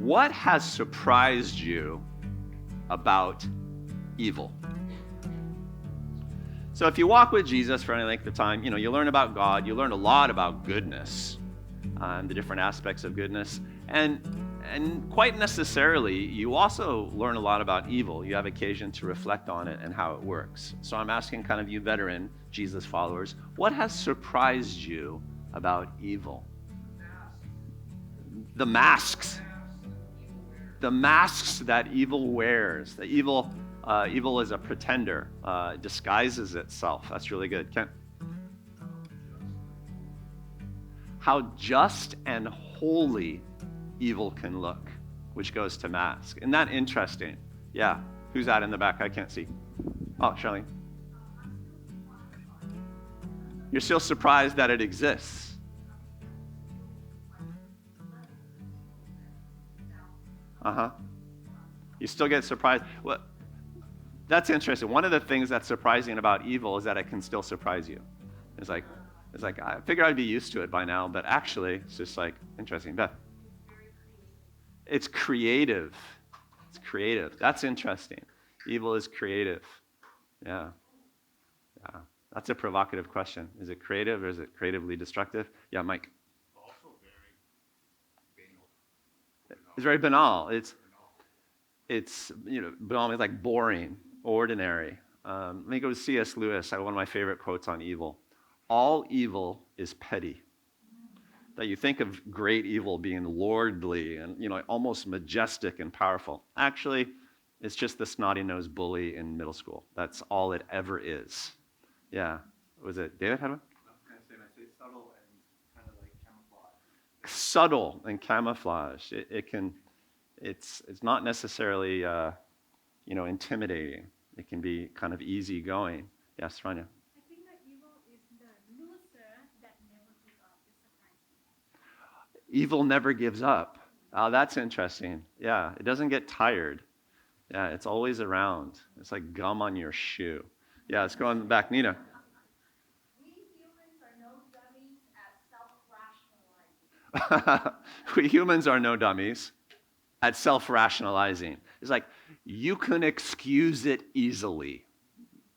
What has surprised you about evil? So if you walk with Jesus for any length of time, you learn about God, you learn a lot about goodness, the different aspects of goodness, and quite necessarily, you also learn a lot about evil. You have occasion to reflect on it and how it works. So I'm asking kind of you veteran Jesus followers, what has surprised you about evil? The masks. The masks that evil wears. The evil is a pretender, disguises itself. That's really good. Kent? How just and holy evil can look, which goes to mask. Isn't that interesting? Yeah. Who's that in the back? I can't see. Oh, Charlene. You're still surprised that it exists. You still get surprised. Well, that's interesting. One of the things that's surprising about evil is that it can still surprise you. It's like I figured I'd be used to it by now, but actually, it's just like interesting. Beth. It's creative. It's creative. That's interesting. Evil is creative. Yeah. That's a provocative question. Is it creative or is it creatively destructive? Yeah, Mike. Also very banal. It's very banal. It's banal means like boring, ordinary. Let me go to C.S. Lewis. One of my favorite quotes on evil. All evil is petty. That you think of great evil being lordly and almost majestic and powerful. Actually, it's just the snotty-nosed bully in middle school. That's all it ever is. Yeah. Was it David? How do I say subtle and kind of like camouflage. Subtle and camouflage. It's not necessarily intimidating. It can be kind of easygoing. Yes, Rania. I think that evil is the loser that never gives up. It's surprising. Evil never gives up. Oh, that's interesting. Yeah, it doesn't get tired. Yeah, it's always around. It's like gum on your shoe. Yeah, let's go on back. Nina. We humans are no dummies at self-rationalizing. We humans are no dummies at self-rationalizing. It's like you can excuse it easily,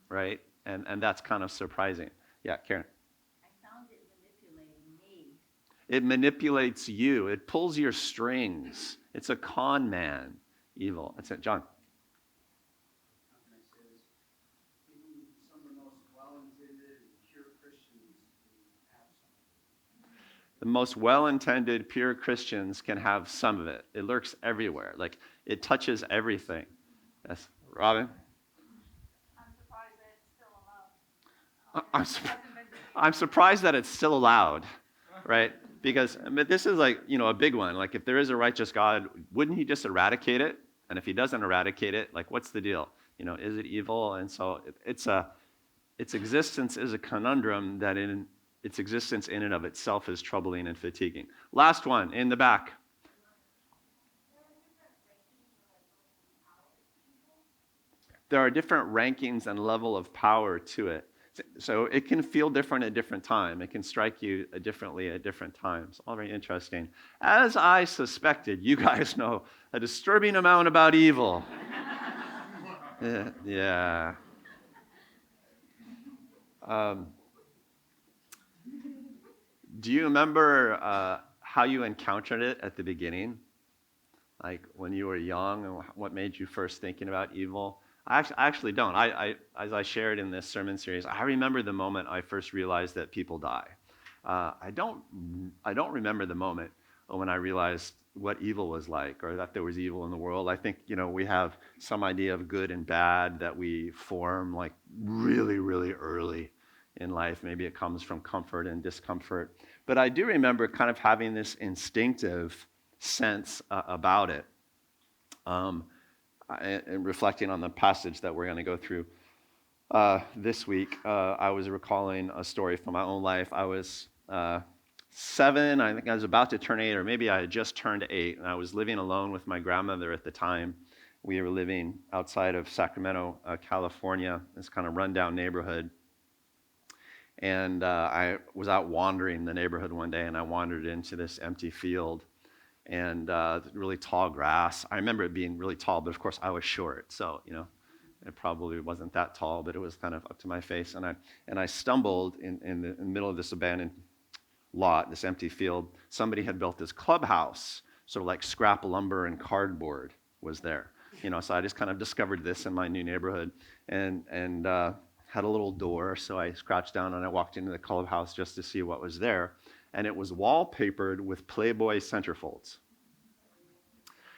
right? And that's kind of surprising. Yeah, Karen. I found it manipulating me. It manipulates you. It pulls your strings. It's a con man, evil. That's it, John. Even some of the most well-intended and pure Christians have some. The most well-intended, pure Christians can have some of it. It lurks everywhere. Like, it touches everything. Yes, Robin? I'm surprised that it's still allowed. I'm surprised that it's still allowed, right? Because this is like, a big one. Like, if there is a righteous God, wouldn't he just eradicate it? And if he doesn't eradicate it, like, what's the deal? Is it evil? And so its existence is a conundrum that in its existence in and of itself is troubling and fatiguing. Last one, in the back. There are different rankings and level of power to it. So it can feel different at different times. It can strike you differently at different times. All very interesting. As I suspected, you guys know a disturbing amount about evil. Yeah. Do you remember how you encountered it at the beginning? Like when you were young and what made you first thinking about evil? I actually don't. As I shared in this sermon series, I remember the moment I first realized that people die. I don't remember the moment when I realized what evil was like or that there was evil in the world. I think, we have some idea of good and bad that we form like really, really early in life. Maybe it comes from comfort and discomfort. But I do remember kind of having this instinctive sense about it. And reflecting on the passage that we're going to go through this week, I was recalling a story from my own life. I was 7, I think I was about to turn 8, or maybe I had just turned 8, and I was living alone with my grandmother at the time. We were living outside of Sacramento, California, this kind of rundown neighborhood. And I was out wandering the neighborhood one day, and I wandered into this empty field. and really tall grass. I remember it being really tall, but of course I was short, so it probably wasn't that tall, but it was kind of up to my face. And I stumbled in the middle of this abandoned lot, this empty field. Somebody had built this clubhouse, sort of like scrap lumber and cardboard was there. So I just kind of discovered this in my new neighborhood, and had a little door. So I scratched down and I walked into the clubhouse just to see what was there, and it was wallpapered with Playboy centerfolds.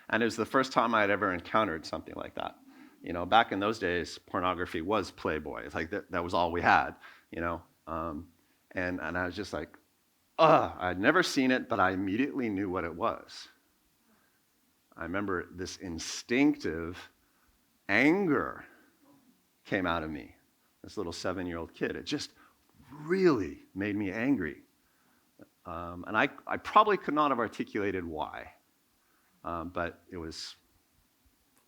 And it was the first time I had ever encountered something like that. Back in those days, pornography was Playboy. It's like that was all we had. And I was just like, I'd never seen it, but I immediately knew what it was. I remember this instinctive anger came out of me, this little 7-year-old kid. It just really made me angry. And I probably could not have articulated why, but it was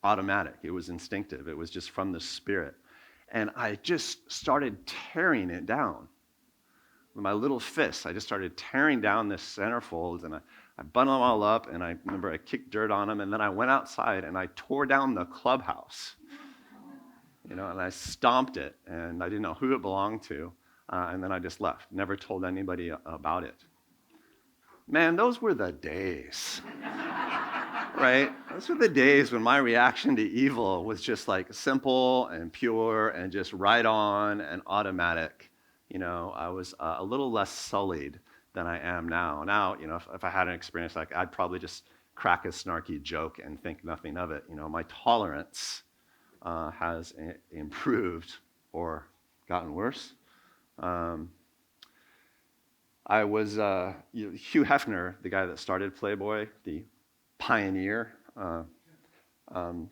automatic. It was instinctive. It was just from the Spirit. And I just started tearing it down. With my little fist, I just started tearing down this centerfolds, and I bundled them all up, and I remember I kicked dirt on them, and then I went outside and I tore down the clubhouse, and I stomped it, and I didn't know who it belonged to, and then I just left. Never told anybody about it. Man, those were the days, right? Those were the days when my reaction to evil was just like simple and pure and just right on and automatic. I was a little less sullied than I am now. Now, if I had an experience like, I'd probably just crack a snarky joke and think nothing of it. My tolerance has improved or gotten worse. I was Hugh Hefner, the guy that started Playboy, the pioneer.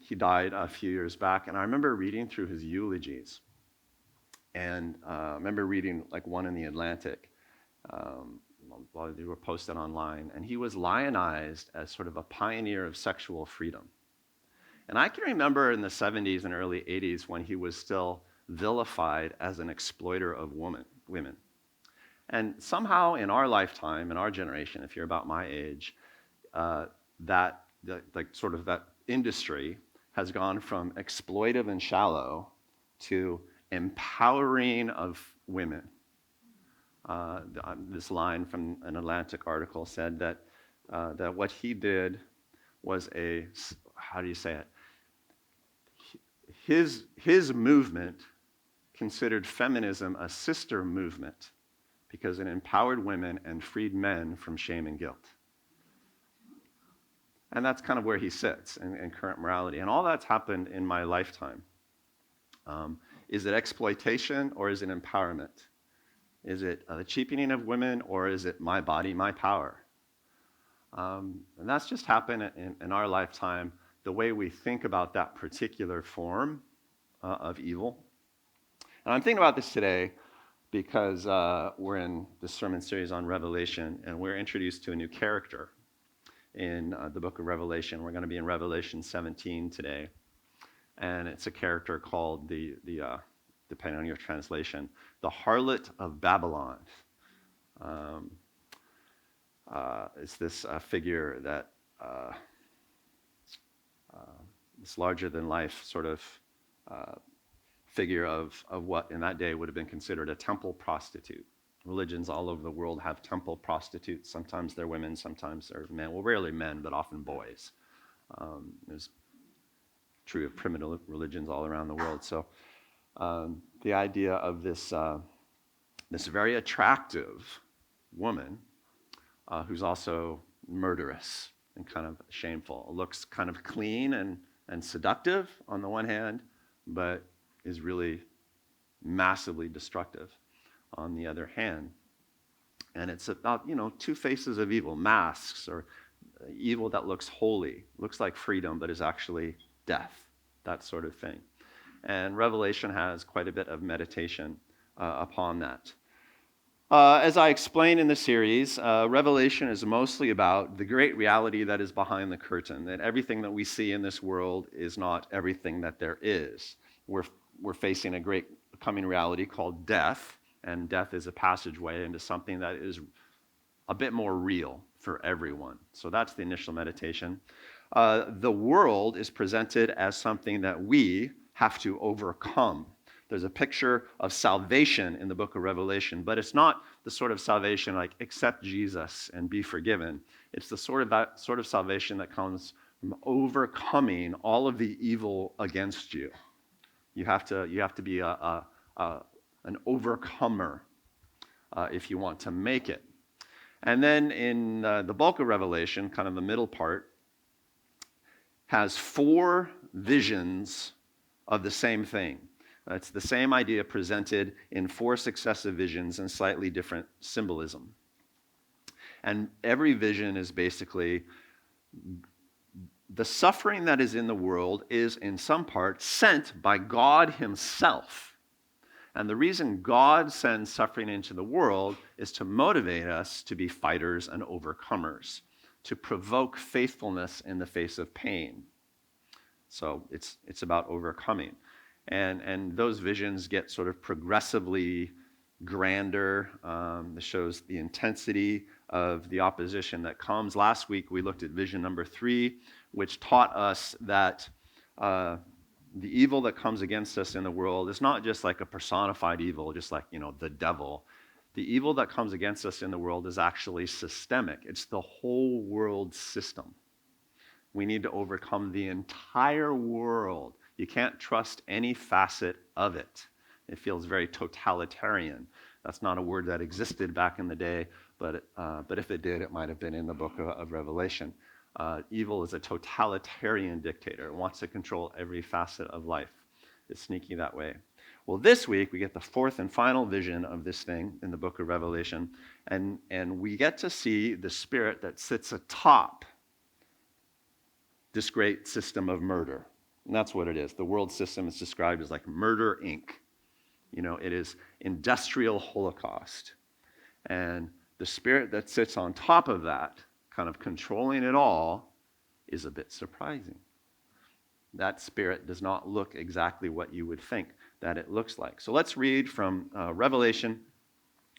He died a few years back, and I remember reading through his eulogies. And I remember reading like one in the Atlantic while they were posted online, and he was lionized as sort of a pioneer of sexual freedom. And I can remember in the 70s and early 80s when he was still vilified as an exploiter of women. And somehow in our lifetime, in our generation, if you're about my age, that industry has gone from exploitive and shallow to empowering of women. This line from an Atlantic article said that what he did was how do you say it? His movement considered feminism a sister movement because it empowered women and freed men from shame and guilt. And that's kind of where he sits in current morality. And all that's happened in my lifetime. Is it exploitation or is it empowerment? Is it the cheapening of women or is it my body, my power? And that's just happened in our lifetime, the way we think about that particular form of evil. And I'm thinking about this today because we're in this sermon series on Revelation, and we're introduced to a new character in the book of Revelation. We're going to be in Revelation 17 today. And it's a character called depending on your translation, the harlot of Babylon. It's this figure that this larger-than-life sort of figure of what in that day would have been considered a temple prostitute. Religions all over the world have temple prostitutes. Sometimes they're women, sometimes they're men. Well, rarely men, but often boys. There's true of primitive religions all around the world. So the idea of this very attractive woman who's also murderous and kind of shameful, looks kind of clean and seductive on the one hand, but is really massively destructive on the other hand. And it's about, two faces of evil, masks, or evil that looks holy, looks like freedom, but is actually death, that sort of thing. And Revelation has quite a bit of meditation upon that. As I explained in the series, Revelation is mostly about the great reality that is behind the curtain, that everything that we see in this world is not everything that there is. We're facing a great coming reality called death, and death is a passageway into something that is a bit more real for everyone. So that's the initial meditation. The world is presented as something that we have to overcome. There's a picture of salvation in the book of Revelation, but it's not the sort of salvation like accept Jesus and be forgiven. It's the sort of salvation that comes from overcoming all of the evil against you. You have to be an overcomer if you want to make it. And then in the bulk of Revelation, kind of the middle part, has 4 visions of the same thing. It's the same idea presented in 4 successive visions and slightly different symbolism. And every vision is basically the suffering that is in the world is in some part sent by God himself. And the reason God sends suffering into the world is to motivate us to be fighters and overcomers, to provoke faithfulness in the face of pain. So it's about overcoming. And those visions get sort of progressively grander. It shows the intensity of the opposition that comes. Last week we looked at vision number 3, which taught us that the evil that comes against us in the world is not just like a personified evil, just like, the devil. The evil that comes against us in the world is actually systemic. It's the whole world system. We need to overcome the entire world. You can't trust any facet of it. It feels very totalitarian. That's not a word that existed back in the day, but if it did, it might have been in the book of Revelation. Evil is a totalitarian dictator. It wants to control every facet of life. It's sneaky that way. Well, this week we get the 4th and final vision of this thing in the book of Revelation, and we get to see the spirit that sits atop this great system of murder. And that's what it is. The world system is described as like Murder, Inc. It is industrial holocaust. And the spirit that sits on top of that, kind of controlling it all, is a bit surprising. That spirit does not look exactly what you would think that it looks like. So let's read from Revelation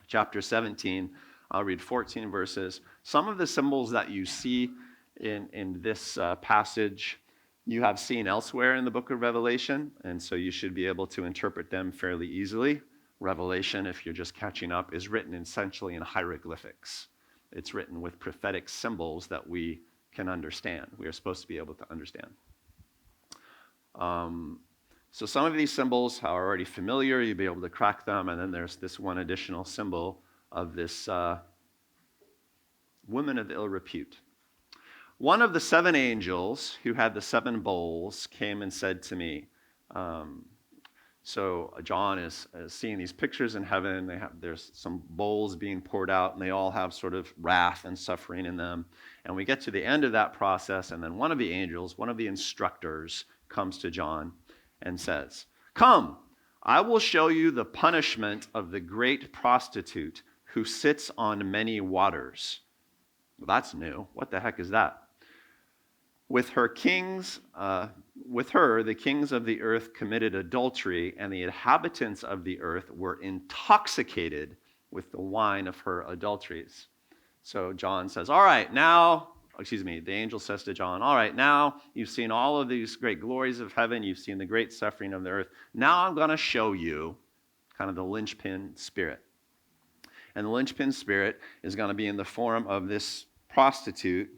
chapter 17. I'll read 14 verses. Some of the symbols that you see in this passage you have seen elsewhere in the book of Revelation, and so you should be able to interpret them fairly easily. Revelation, if you're just catching up, is written essentially in hieroglyphics. It's written with prophetic symbols that we can understand. We are supposed to be able to understand. So some of these symbols are already familiar. You'll be able to crack them. And then there's this one additional symbol of this woman of ill repute. One of the 7 angels who had the 7 bowls came and said to me, so John is seeing these pictures in heaven. There's some bowls being poured out, and they all have sort of wrath and suffering in them. And we get to the end of that process, and then one of the angels, one of the instructors, comes to John and says, "Come, I will show you the punishment of the great prostitute who sits on many waters." Well, that's new. What the heck is that? With her, the kings of the earth committed adultery, and the inhabitants of the earth were intoxicated with the wine of her adulteries. So John says, the angel says to John, all right, now you've seen all of these great glories of heaven, you've seen the great suffering of the earth. Now I'm going to show you kind of the linchpin spirit. And the linchpin spirit is going to be in the form of this prostitute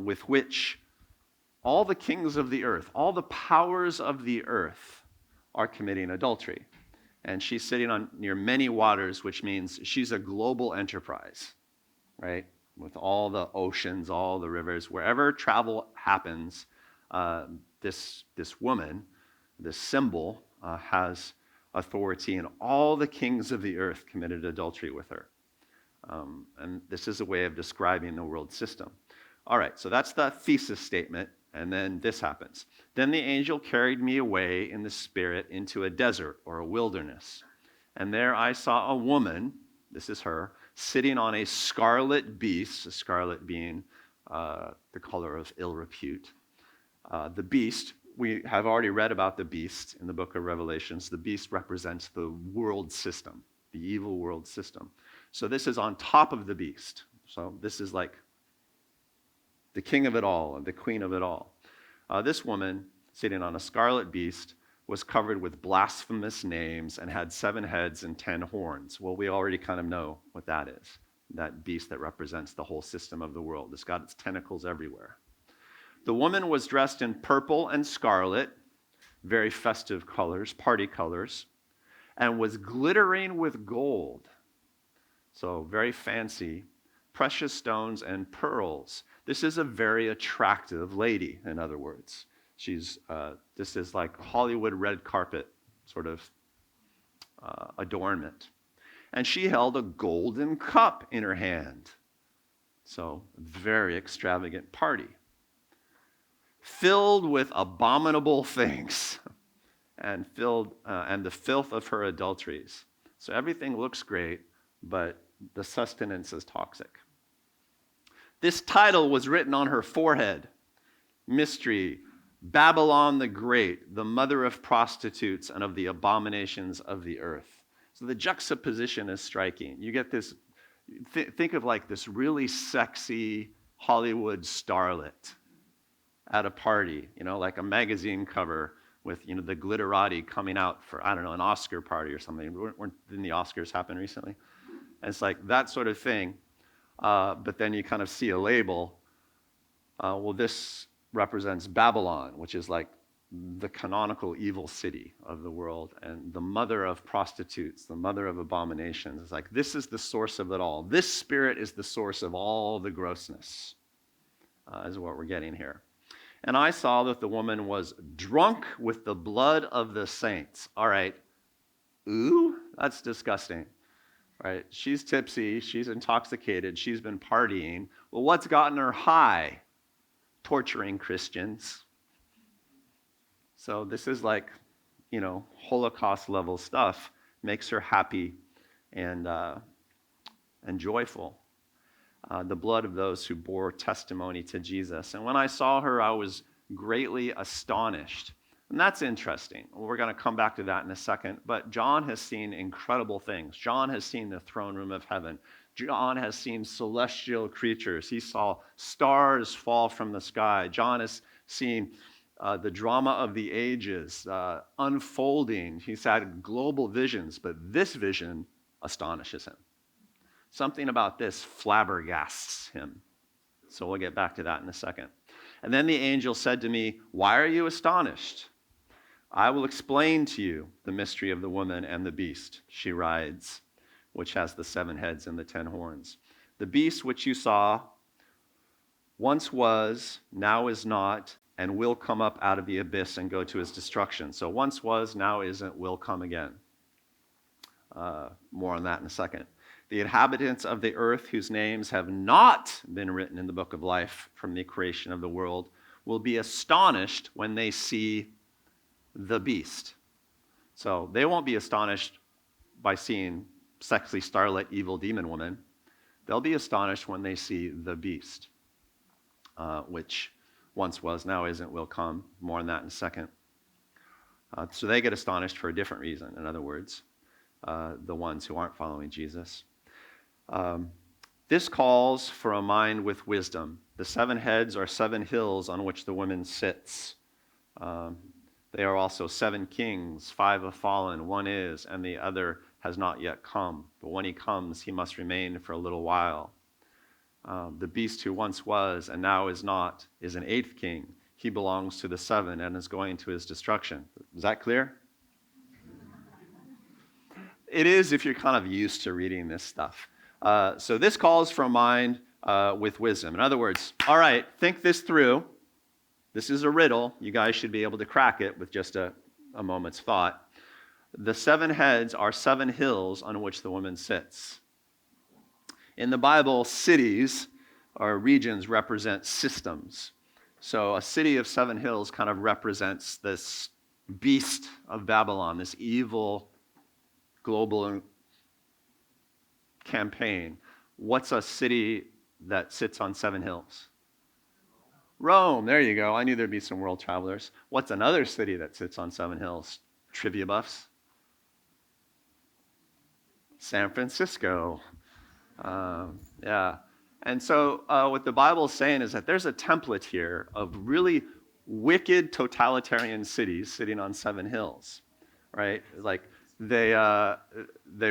with which all the kings of the earth, all the powers of the earth are committing adultery. And she's sitting near many waters, which means she's a global enterprise, right? With all the oceans, all the rivers, wherever travel happens, this woman, this symbol, has authority, and all the kings of the earth committed adultery with her. And this is a way of describing the world system. All right, so that's the thesis statement, and then this happens. Then the angel carried me away in the spirit into a desert or a wilderness. And there I saw a woman, this is her, sitting on a scarlet beast, a scarlet being the color of ill repute. The beast, we have already read about the beast in the book of Revelations. The beast represents the world system, the evil world system. So this is on top of the beast. So this is like the king of it all and the queen of it all. This woman, sitting on a scarlet beast, was covered with blasphemous names and had 7 heads and 10 horns. Well, we already kind of know what that is. That beast that represents the whole system of the world. It's got its tentacles everywhere. The woman was dressed in purple and scarlet, very festive colors, party colors, and was glittering with gold. So very fancy, precious stones and pearls. This is a very attractive lady, in other words. This is like Hollywood red carpet sort of adornment. And she held a golden cup in her hand. So, very extravagant party. Filled with abominable things and the filth of her adulteries. So everything looks great, but the sustenance is toxic. This title was written on her forehead. Mystery, Babylon the Great, the mother of prostitutes and of the abominations of the earth. So the juxtaposition is striking. You get this, think of like this really sexy Hollywood starlet at a party, like a magazine cover with, the glitterati coming out for, I don't know, an Oscar party or something. Didn't the Oscars happen recently? And it's like that sort of thing. But then you kind of see a label. This represents Babylon, which is like the canonical evil city of the world, and the mother of prostitutes, the mother of abominations. It's like, this is the source of it all. This spirit is the source of all the grossness, is what we're getting here. And I saw that the woman was drunk with the blood of the saints. All right. Ooh, that's disgusting. Right? She's tipsy. She's intoxicated. She's been partying. Well, what's gotten her high? Torturing Christians. So this is like, Holocaust level stuff. Makes her happy and joyful. The blood of those who bore testimony to Jesus. And when I saw her, I was greatly astonished. And that's interesting. We're going to come back to that in a second. But John has seen incredible things. John has seen the throne room of heaven. John has seen celestial creatures. He saw stars fall from the sky. John has seen the drama of the ages unfolding. He's had global visions, but this vision astonishes him. Something about this flabbergasts him. So we'll get back to that in a second. And then the angel said to me, "Why are you astonished? I will explain to you the mystery of the woman and the beast she rides, which has the 7 heads and the 10 horns. The beast which you saw once was, now is not, and will come up out of the abyss and go to his destruction." So once was, now isn't, will come again. More on that in a second. The inhabitants of the earth whose names have not been written in the book of life from the creation of the world will be astonished when they see the beast. So they won't be astonished by seeing sexy starlet evil demon woman. They'll be astonished when they see the beast, which once was, now isn't, will come. More on that in a second. So they get astonished for a different reason, in other words, the ones who aren't following Jesus. This calls for a mind with wisdom. The 7 heads are 7 hills on which the woman sits. They are also 7 kings, 5 have fallen, 1 is, and the other has not yet come. But when he comes, he must remain for a little while. The beast who once was and now is not is an 8th king. He belongs to the 7 and is going to his destruction. Is that clear? It is if you're kind of used to reading this stuff. So this calls for a mind with wisdom. In other words, all right, think this through. This is a riddle. You guys should be able to crack it with just a moment's thought. The 7 heads are 7 hills on which the woman sits. In the Bible, cities or regions represent systems. So a city of 7 hills kind of represents this beast of Babylon, this evil global campaign. What's a city that sits on 7 hills? Rome. There you go. I knew there'd be some world travelers. What's another city that sits on 7 hills? Trivia buffs. San Francisco. Yeah. And so what the Bible is saying is that there's a template here of really wicked totalitarian cities sitting on 7 hills, right? Like they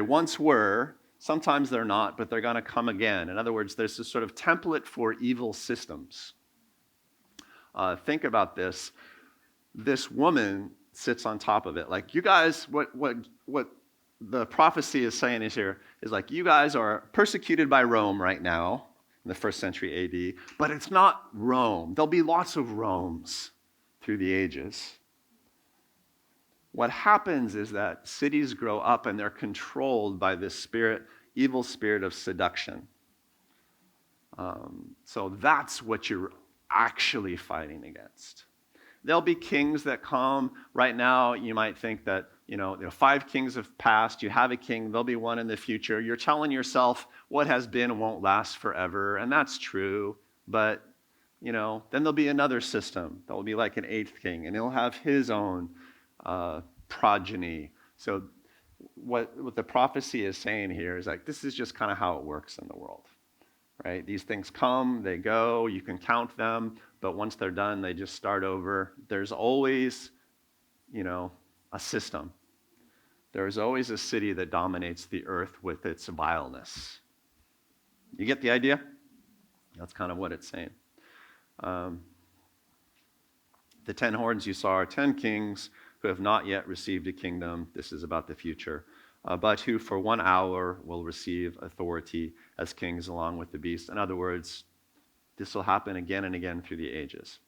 once were, sometimes they're not, but they're going to come again. In other words, there's this sort of template for evil systems. Think about this. This woman sits on top of it. Like, you guys, what the prophecy is saying is here is like, you guys are persecuted by Rome right now in the 1st century AD, but it's not Rome. There'll be lots of Romes through the ages. What happens is that cities grow up and they're controlled by this spirit, evil spirit of seduction. So that's what you're actually fighting against. There'll be kings that come. Right now, you might think that, 5 kings have passed. You have a king. There'll be one in the future. You're telling yourself what has been won't last forever, and that's true. But, then there'll be another system that will be like an 8th king, and he'll have his own progeny. So what the prophecy is saying here is like, this is just kind of how it works in the world. Right? These things come, they go, you can count them, but once they're done, they just start over. There's always, a system. There's always a city that dominates the earth with its vileness. You get the idea? That's kind of what it's saying. The 10 horns you saw are 10 kings who have not yet received a kingdom. This is about the future. But who for 1 hour will receive authority as kings along with the beast. In other words, this will happen again and again through the ages.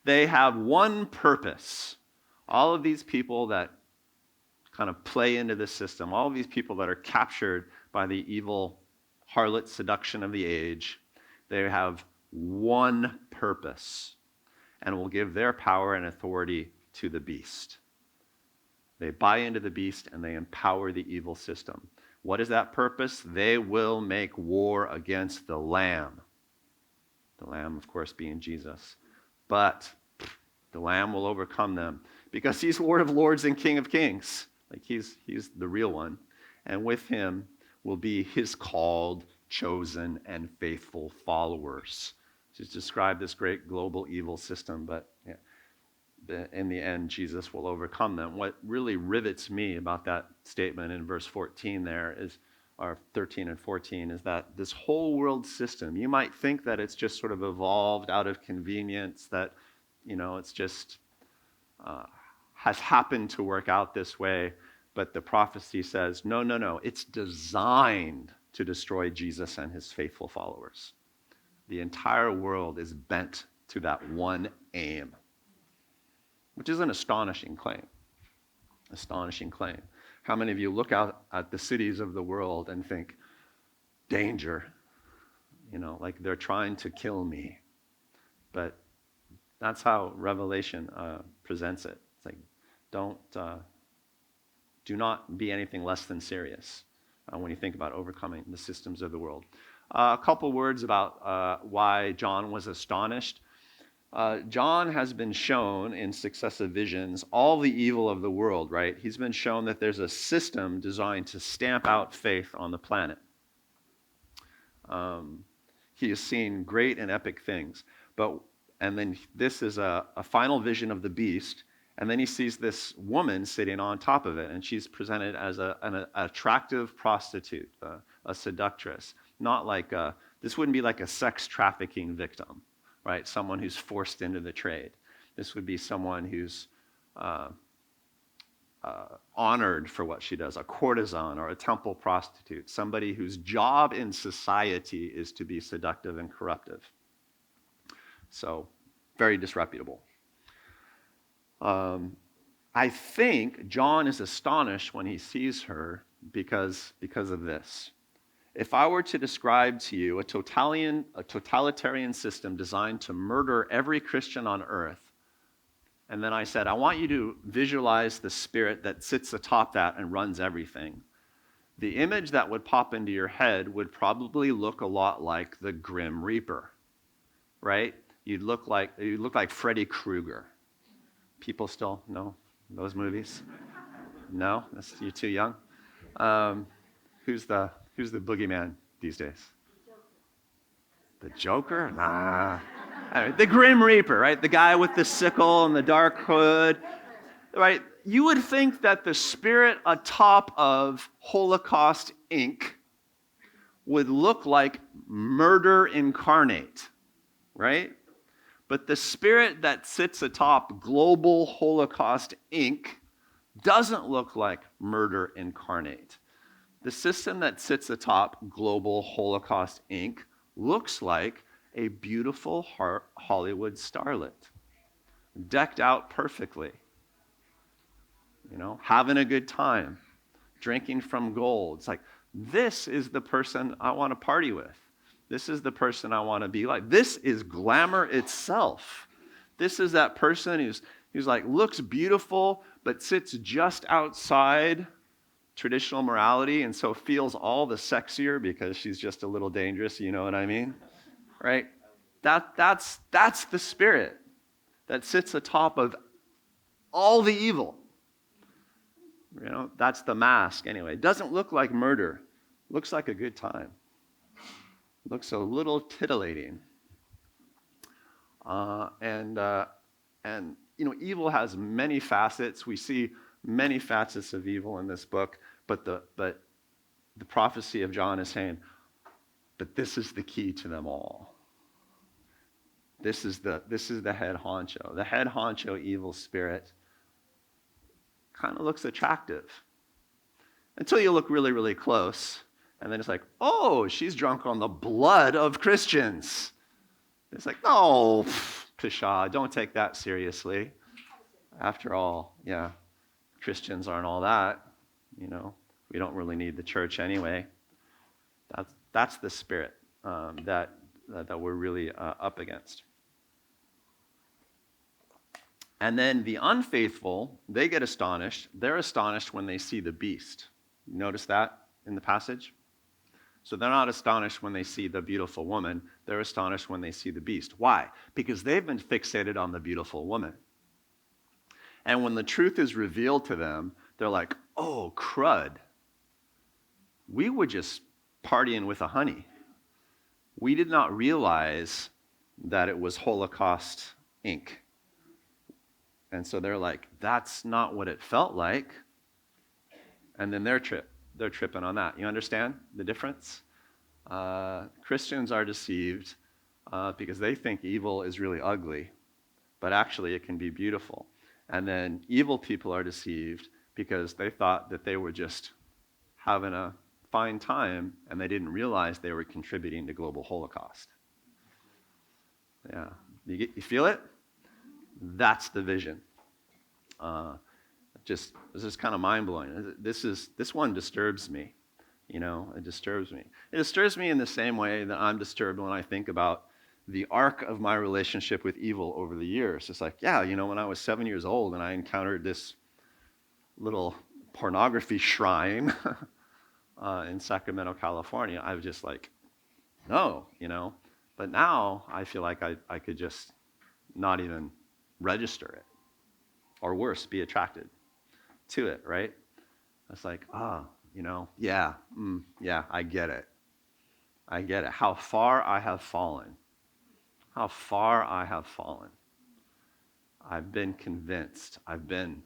They have one purpose. All of these people that kind of play into this system, all of these people that are captured by the evil harlot seduction of the age, they have one purpose and will give their power and authority to the beast. They buy into the beast and they empower the evil system. What is that purpose? They will make war against the Lamb. The Lamb, of course, being Jesus. But the Lamb will overcome them because he's Lord of Lords and King of Kings. Like he's the real one. And with him will be his called, chosen, and faithful followers. To describe this great global evil system, but yeah. In the end, Jesus will overcome them. What really rivets me about that statement in verse 14 there is, or 13 and 14, is that this whole world system, you might think that it's just sort of evolved out of convenience, that, it's just has happened to work out this way. But the prophecy says, no, it's designed to destroy Jesus and his faithful followers. The entire world is bent to that one aim. Which is an astonishing claim. Astonishing claim. How many of you look out at the cities of the world and think, danger, like they're trying to kill me? But that's how Revelation presents it. It's like, do not be anything less than serious when you think about overcoming the systems of the world. A couple words about why John was astonished. John has been shown in successive visions all the evil of the world, right? He's been shown that there's a system designed to stamp out faith on the planet. He has seen great and epic things. And then this is a final vision of the beast, and then he sees this woman sitting on top of it, and she's presented as an attractive prostitute, a seductress. Not like this wouldn't be like a sex trafficking victim. Right, someone who's forced into the trade. This would be someone who's honored for what she does, a courtesan or a temple prostitute, somebody whose job in society is to be seductive and corruptive. So, very disreputable. I think John is astonished when he sees her because of this. If I were to describe to you a totalitarian system designed to murder every Christian on earth, and then I said, I want you to visualize the spirit that sits atop that and runs everything, the image that would pop into your head would probably look a lot like the Grim Reaper, right? You'd look like Freddy Krueger. People still know those movies? No? You're too young? Who's the boogeyman these days? The Joker? Nah. Anyway, the Grim Reaper, right? The guy with the sickle and the dark hood, right? You would think that the spirit atop of Holocaust Inc. would look like murder incarnate, right? But the spirit that sits atop Global Holocaust Inc. doesn't look like murder incarnate. The system that sits atop Global Holocaust Inc. looks like a beautiful Hollywood starlet, decked out perfectly, having a good time, drinking from gold. It's like, this is the person I want to party with. This is the person I want to be like. This is glamour itself. This is that person who's like, looks beautiful, but sits just outside traditional morality and so feels all the sexier because she's just a little dangerous, you know what I mean? Right? That's the spirit that sits atop of all the evil. That's the mask anyway. It doesn't look like murder. It looks like a good time. It looks a little titillating. And evil has many facets. We see many facets of evil in this book, but the prophecy of John is saying, but this is the key to them all. This is the head honcho. The head honcho evil spirit kind of looks attractive until you look really, really close, and then it's like, oh, she's drunk on the blood of Christians. It's like, no, pshaw, don't take that seriously. After all, yeah, Christians aren't all that. We don't really need the church anyway. That's the spirit that we're really up against. And then the unfaithful, they get astonished. They're astonished when they see the beast. Notice that in the passage? So they're not astonished when they see the beautiful woman. They're astonished when they see the beast. Why? Because they've been fixated on the beautiful woman. And when the truth is revealed to them, they're like, oh, crud. We were just partying with a honey. We did not realize that it was Holocaust Inc. And so they're like, that's not what it felt like. And then they're tripping on that. You understand the difference? Christians are deceived because they think evil is really ugly, but actually it can be beautiful. And then evil people are deceived because they thought that they were just having a fine time and they didn't realize they were contributing to global Holocaust. Yeah. You feel it? That's the vision. This is kind of mind-blowing. This one disturbs me. It disturbs me. It disturbs me in the same way that I'm disturbed when I think about the arc of my relationship with evil over the years. It's like, yeah, when I was 7 years old and I encountered this little pornography shrine in Sacramento, California, I was just like, no, But now I feel like I could just not even register it. Or worse, be attracted to it, right? It's like, yeah, I get it. I get it. How far I have fallen. How far I have fallen. I've been convinced. I've been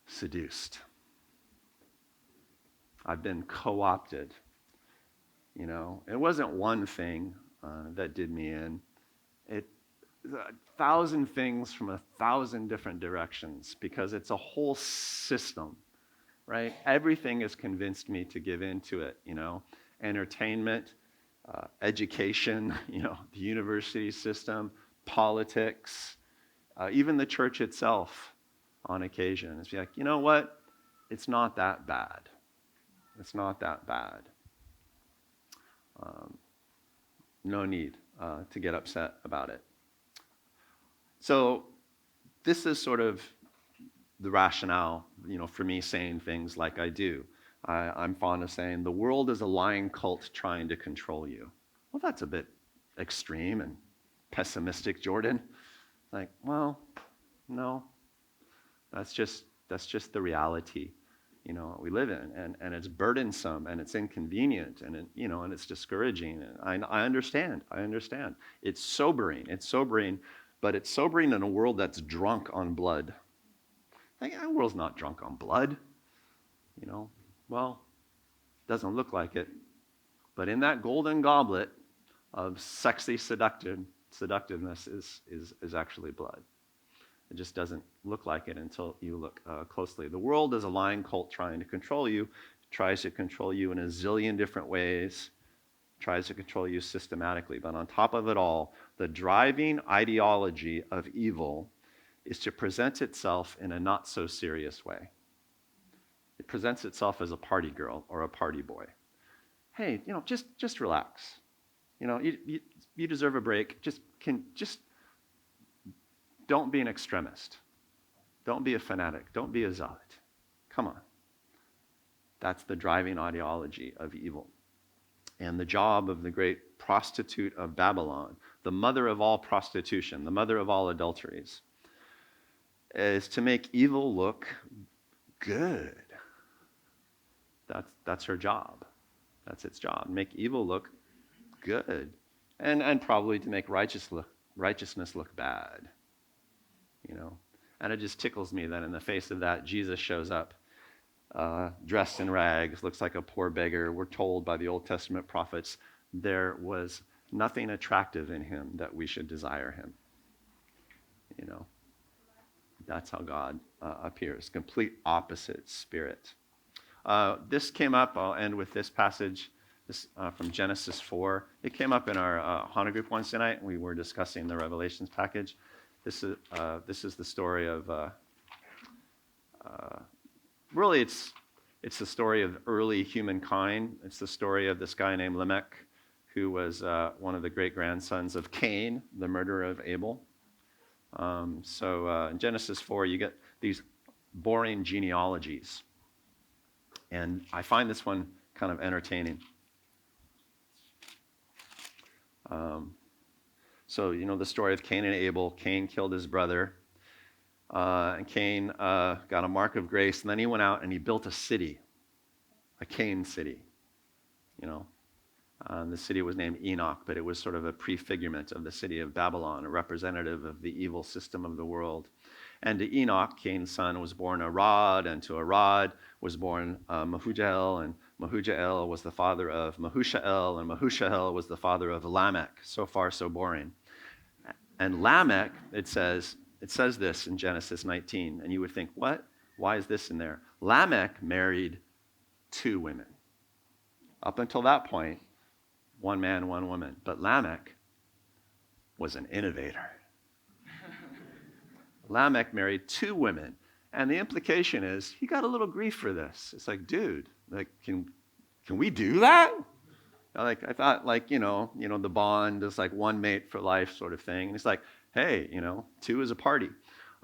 seduced. I've been co-opted. It wasn't one thing that did me in. It 1,000 things from 1,000 different directions because it's a whole system, right? Everything has convinced me to give into it, entertainment, education, the university system, politics, even the church itself on occasion. It's like, you know what? It's not that bad. It's not that bad. No need to get upset about it. So this is sort of the rationale, for me saying things like I do. I'm fond of saying the world is a lying cult trying to control you. Well, that's a bit extreme and pessimistic, Jordan. No, that's just the reality. we live in, and it's burdensome and it's inconvenient and it's discouraging. And I understand. It's sobering, but it's sobering in a world that's drunk on blood. Like, the world's not drunk on blood, well, doesn't look like it, but in that golden goblet of sexy seductiveness is actually blood. It just doesn't look like it until you look closely. The world is a lying cult trying to control you. It tries to control you in a zillion different ways. It tries to control you systematically. But on top of it all, the driving ideology of evil is to present itself in a not so serious way. It presents itself as a party girl or a party boy. Hey, just relax. You deserve a break. Just don't be an extremist. Don't be a fanatic. Don't be a zealot. Come on. That's the driving ideology of evil. And the job of the great prostitute of Babylon, the mother of all prostitution, the mother of all adulteries, is to make evil look good. That's her job. That's its job. Make evil look good. And probably to make righteousness look bad. And it just tickles me that in the face of that, Jesus shows up dressed in rags, looks like a poor beggar. We're told by the Old Testament prophets there was nothing attractive in him that we should desire him. That's how God appears, complete opposite spirit. This came up, I'll end with this passage from Genesis 4. It came up in our HANA group Wednesday night. We were discussing the Revelations package. This is the story of, really it's the story of early humankind. It's the story of this guy named Lamech, who was one of the great-grandsons of Cain, the murderer of Abel. So in Genesis 4, you get these boring genealogies. And I find this one kind of entertaining. So, the story of Cain and Abel. Cain killed his brother. And Cain got a mark of grace. And then he went out and he built a city, a Cain city. The city was named Enoch, but it was sort of a prefigurement of the city of Babylon, a representative of the evil system of the world. And to Enoch, Cain's son, was born Arad, and to Arad was born Mehujael, and Mehujael was the father of Mehushael, and Mehushael was the father of Lamech. So far, so boring. And Lamech, it says this in Genesis 19, and you would think, what? Why is this in there? Lamech married 2 women. Up until that point, 1 man, 1 woman. But Lamech was an innovator. Lamech married 2 women. And the implication is he got a little grief for this. It's like, dude, can we do that? I thought the bond is like 1 mate for life sort of thing. And he's like, hey, 2 is a party.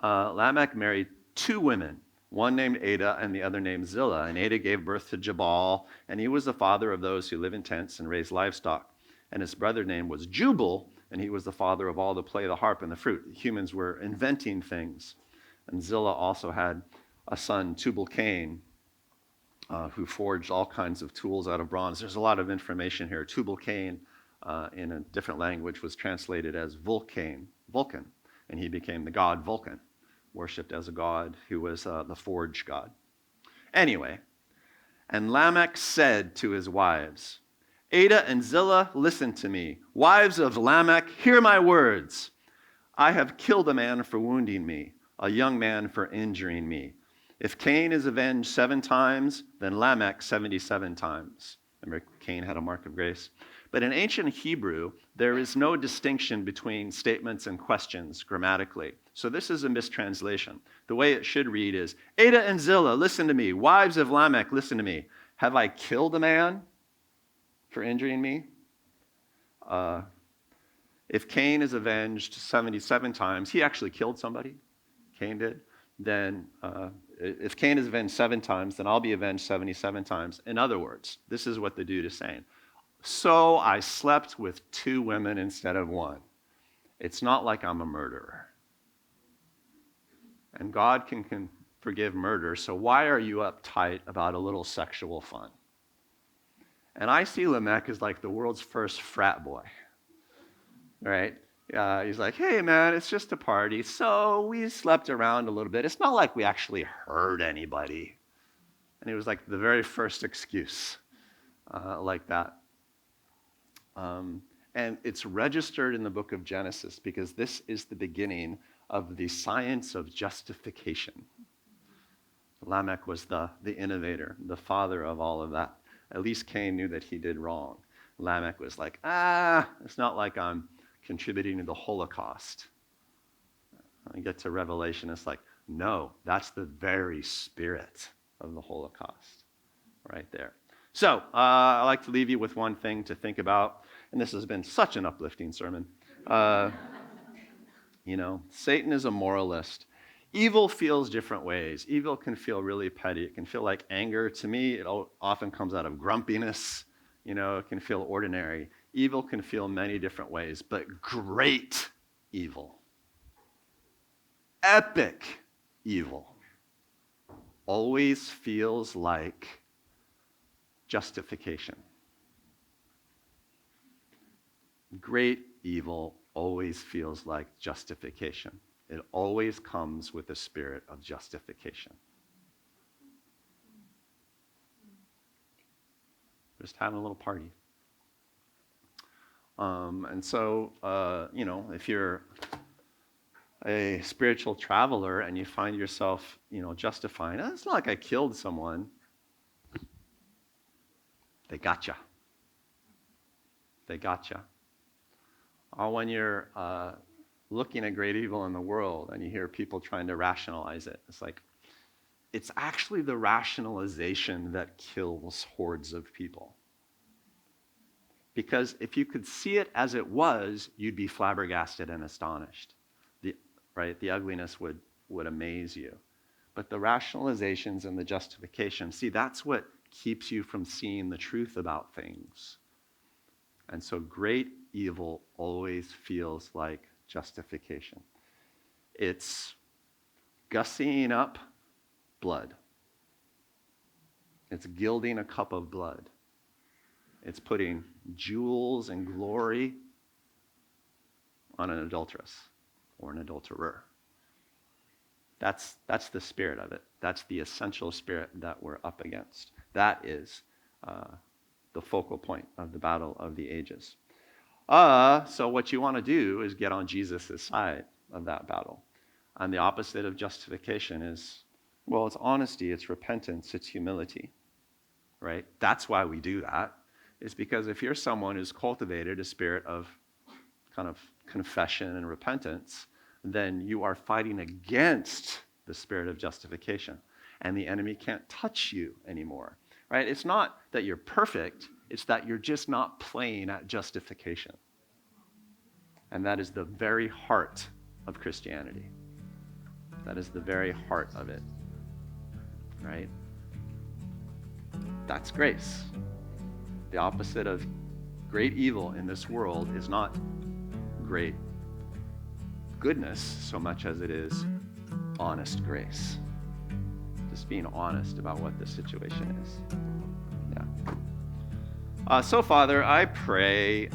Lamech married 2 women, one named Ada and the other named Zillah. And Ada gave birth to Jabal, and he was the father of those who live in tents and raise livestock. And his brother's name was Jubal, and he was the father of all that play the harp and the fruit. Humans were inventing things. And Zillah also had a son, Tubal-Cain, who forged all kinds of tools out of bronze. There's a lot of information here. Tubal-Cain, in a different language, was translated as Vulcan, and he became the god Vulcan, worshipped as a god who was the forge god. Anyway, and Lamech said to his wives, Ada and Zillah, listen to me. Wives of Lamech, hear my words. I have killed a man for wounding me, a young man for injuring me. If Cain is avenged 7 times, then Lamech 77 times. Remember, Cain had a mark of grace. But in ancient Hebrew, there is no distinction between statements and questions grammatically. So this is a mistranslation. The way it should read is, Ada and Zillah, listen to me. Wives of Lamech, listen to me. Have I killed a man for injuring me? If Cain is avenged 77 times, he actually killed somebody. Cain did. Then if Cain is avenged 7 times, then I'll be avenged 77 times. In other words, this is what the dude is saying. So I slept with 2 women instead of 1. It's not like I'm a murderer. And God can forgive murder, so why are you uptight about a little sexual fun? And I see Lamech as like the world's first frat boy, right? He's like, hey man, it's just a party, so we slept around a little bit. It's not like we actually hurt anybody. And it was like the very first excuse like that. And it's registered in the book of Genesis because this is the beginning of the science of justification. Lamech was the innovator, the father of all of that. At least Cain knew that he did wrong. Lamech was like, it's not like I'm contributing to the Holocaust. I get to Revelation, it's like, no, that's the very spirit of the Holocaust right there. So I like to leave you with one thing to think about, and this has been such an uplifting sermon. Satan is a moralist. Evil feels different ways. Evil can feel really petty. It can feel like anger. To me, it often comes out of grumpiness. It can feel ordinary. Evil can feel many different ways, but great evil, epic evil, always feels like justification. Great evil always feels like justification. It always comes with a spirit of justification. Just having a little party. And so, if you're a spiritual traveler and you find yourself, justifying, it's not like I killed someone. They gotcha. They gotcha. Or when you're looking at great evil in the world and you hear people trying to rationalize it, it's like, it's actually the rationalization that kills hordes of people. Because if you could see it as it was, you'd be flabbergasted and astonished. The ugliness would amaze you. But the rationalizations and the justification, see, that's what keeps you from seeing the truth about things. And so great evil always feels like justification. It's gussying up blood. It's gilding a cup of blood. It's putting jewels and glory on an adulteress or an adulterer. That's the spirit of it. That's the essential spirit that we're up against. That is the focal point of the battle of the ages. So what you want to do is get on Jesus' side of that battle. And the opposite of justification is, it's honesty, it's repentance, it's humility, right? That's why we do that. Is because if you're someone who's cultivated a spirit of kind of confession and repentance, then you are fighting against the spirit of justification. And the enemy can't touch you anymore, right? It's not that you're perfect, it's that you're just not playing at justification. And that is the very heart of Christianity. That is the very heart of it, right? That's grace. The opposite of great evil in this world is not great goodness so much as it is honest grace. Just being honest about what the situation is. Yeah. So, Father, I pray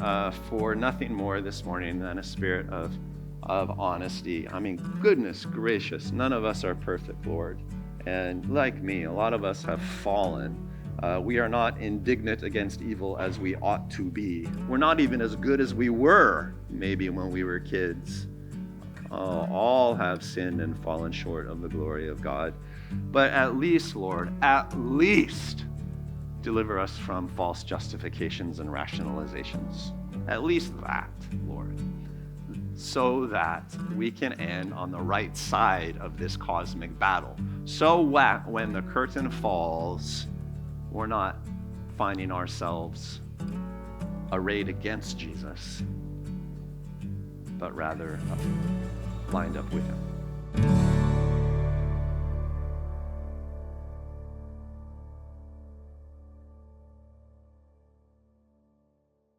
for nothing more this morning than a spirit of honesty. I mean, goodness gracious, none of us are perfect, Lord. And like me, a lot of us have fallen. We are not indignant against evil as we ought to be. We're not even as good as we were, maybe when we were kids. All have sinned and fallen short of the glory of God. But at least, Lord, deliver us from false justifications and rationalizations. At least that, Lord. So that we can end on the right side of this cosmic battle. So when the curtain falls, we're not finding ourselves arrayed against Jesus, but rather lined up with him.